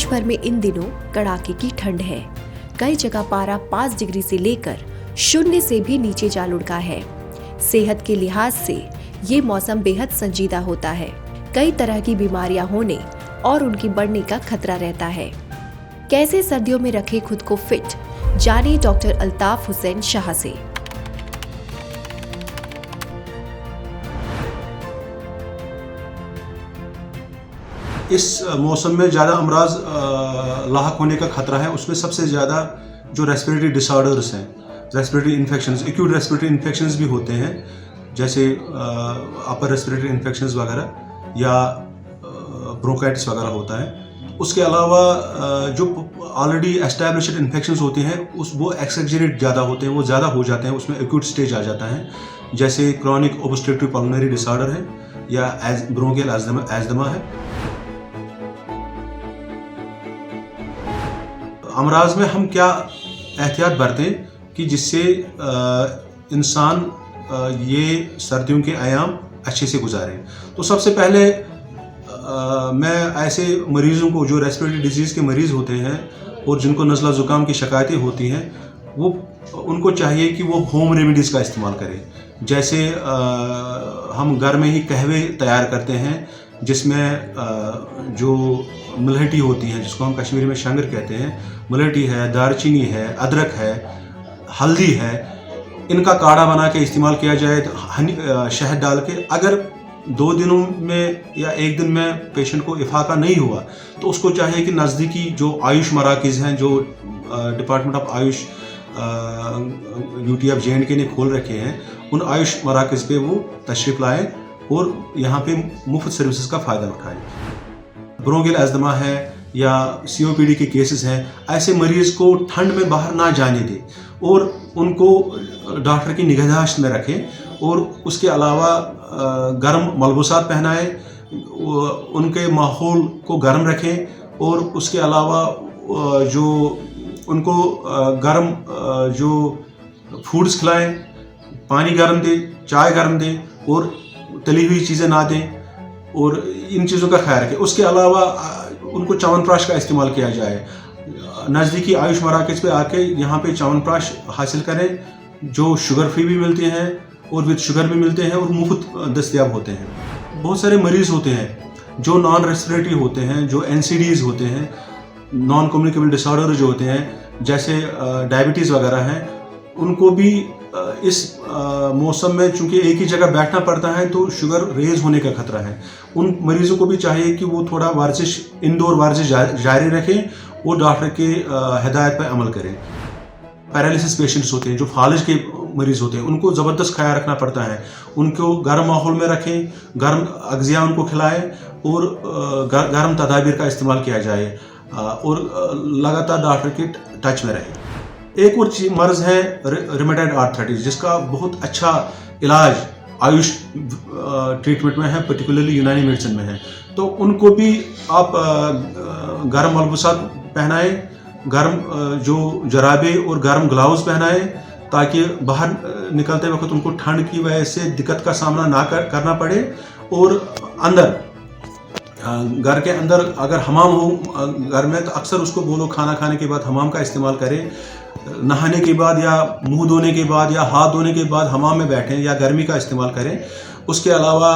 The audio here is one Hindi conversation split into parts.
देश भर में इन दिनों कड़ाके की ठंड है। कई जगह पारा 5 डिग्री से लेकर 0 से भी नीचे जा लुढ़का है। सेहत के लिहाज से ये मौसम बेहद संजीदा होता है। कई तरह की बीमारियां होने और उनकी बढ़ने का खतरा रहता है। कैसे सर्दियों में रखें खुद को फिट, जानिए डॉक्टर अल्ताफ हुसैन शाह से। इस मौसम में ज़्यादा अमराज लाहक होने का खतरा है। उसमें सबसे ज़्यादा जो रेस्पिरेटरी डिसऑर्डर्स हैं, respiratory infections, acute respiratory infections भी होते हैं, जैसे अपर रेस्पिरेटरी इन्फेक्शंस वगैरह या ब्रोंकाइटिस वगैरह होता है। उसके अलावा जो ऑलरेडी एस्टैब्लिश्ड इन्फेक्शंस होते हैं वो एक्सेजरेट ज़्यादा होते हैं, वो ज़्यादा हो जाते हैं, उसमें एक्यूट स्टेज आ जाता है, जैसे क्रॉनिक ऑब्स्ट्रक्टिव पल्मोनरी डिसऑर्डर है या ब्रोंकियल एस्थमा है। अमराज में हम क्या एहतियात बरतें कि जिससे इंसान ये सर्दियों के आयाम अच्छे से गुजारें। तो सबसे पहले मैं ऐसे मरीज़ों को जो रेस्पिरेटरी डिजीज़ के मरीज़ होते हैं और जिनको नज़ला ज़ुकाम की शिकायतें होती हैं, वो उनको चाहिए कि वो होम रेमेडीज़ का इस्तेमाल करें। जैसे हम घर में ही कहवे तैयार करते हैं, जिसमें जो मलहटी होती है, जिसको हम कश्मीरी में शंगर कहते हैं, मलहटी है, दारचीनी है, अदरक है, हल्दी है, इनका काढ़ा बना के इस्तेमाल किया जाए, शहद डाल के। अगर 2 दिनों में या 1 दिन में पेशेंट को इफाका नहीं हुआ तो उसको चाहिए कि नज़दीकी जो आयुष मराकज़ हैं, जो department of Ayush UT of JNK ने खोल रखे हैं, उन आयुष मराकज़ पे वो तशरीफ़ लाएँ और यहाँ पे मुफ्त सर्विसेज का फ़ायदा उठाएँ। ब्रोंकियल एस्थमा है या COPD के केसेस हैं, ऐसे मरीज़ को ठंड में बाहर ना जाने दें और उनको डॉक्टर की निगहदाश्त में रखें। और उसके अलावा गर्म मलबूसात पहनाएं, उनके माहौल को गर्म रखें। और उसके अलावा जो उनको गर्म जो फूड्स खिलाएं, पानी गर्म दें, चाय गर्म दें और तली हुई चीज़ें ना दें, और इन चीज़ों का ख्याल रखें। उसके अलावा उनको च्यवनप्राश का इस्तेमाल किया जाए। नज़दीकी आयुष मराकज़ पे आके यहाँ पे च्यवनप्राश हासिल करें, जो शुगर फ्री भी मिलते हैं और विद शुगर भी मिलते हैं और मुफ्त दस्तयाब होते हैं। बहुत सारे मरीज़ होते हैं जो नॉन रेस्पिरेटरी होते हैं, जो NCDs होते हैं, नॉन कम्युनिकेबल डिसऑर्डर जो होते हैं, जैसे डायबिटीज़ वगैरह हैं, उनको भी इस मौसम में चूँकि एक ही जगह बैठना पड़ता है तो शुगर रेज होने का खतरा है। उन मरीज़ों को भी चाहिए कि वो थोड़ा वर्जिश, इंडोर वर्जिश जारी रखें और डॉक्टर के हिदायत पर अमल करें। पैरालिसिस पेशेंट्स होते हैं, जो फालिज के मरीज़ होते हैं, उनको ज़बरदस्त ख्याल रखना पड़ता है। उनको गर्म माहौल में रखें, गर्म अग़ज़िया उनको खिलाएं और गर्म तदाबीर का इस्तेमाल किया जाए और लगातार डॉक्टर के टच में रहें। एक और मर्ज़ है रूमेटॉइड आर्थराइटिस, जिसका बहुत अच्छा इलाज आयुष ट्रीटमेंट में है, पर्टिकुलरली यूनानी मेडिसिन में है। तो उनको भी आप गर्म मलबूसात पहनाएं, गर्म जो जराबे और गर्म ग्लव्स पहनाएं, ताकि बाहर निकलते वक्त उनको ठंड की वजह से दिक्कत का सामना ना करना पड़े। और अंदर घर के अंदर अगर हमाम हो घर में, तो अक्सर उसको बोलो खाना खाने के बाद हमाम का इस्तेमाल करें। नहाने के बाद या मुंह धोने के बाद या हाथ धोने के बाद हमाम में बैठें या गर्मी का इस्तेमाल करें। उसके अलावा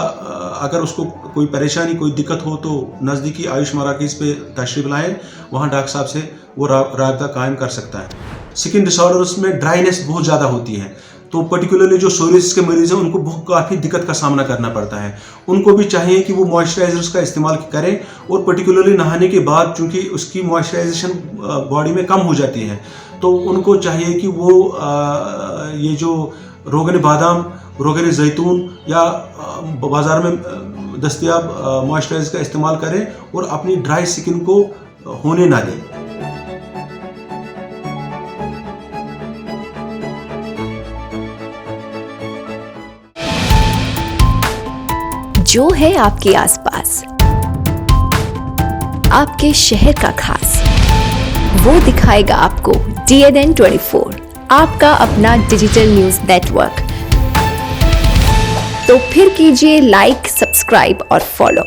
अगर उसको कोई परेशानी, कोई दिक्कत हो तो नज़दीकी आयुष मराकज़ पे तशरीफ़ लाएँ, वहाँ डॉक्टर साहब से वो राबता कायम कर सकता है। स्किन डिसऑर्डर्स में ड्राइनेस बहुत ज़्यादा होती है, तो पर्टिकुलरली जो सोरियासिस के मरीज़ हैं उनको बहुत काफ़ी दिक्कत का सामना करना पड़ता है। उनको भी चाहिए कि वो मॉइस्चराइजर्स का इस्तेमाल करें, और पर्टिकुलरली नहाने के बाद चूँकि उसकी मॉइस्चराइजेशन बॉडी में कम हो जाती है, तो उनको चाहिए कि वो ये जो रोगन बादाम, रोगन जैतून या बाज़ार में दस्तयाब मॉइस्चराइजर का इस्तेमाल करें और अपनी ड्राई स्किन को होने ना दें। जो है आपके आसपास, आपके शहर का खास, वो दिखाएगा आपको DNN 24, आपका अपना डिजिटल न्यूज नेटवर्क। तो फिर कीजिए लाइक, सब्सक्राइब और फॉलो।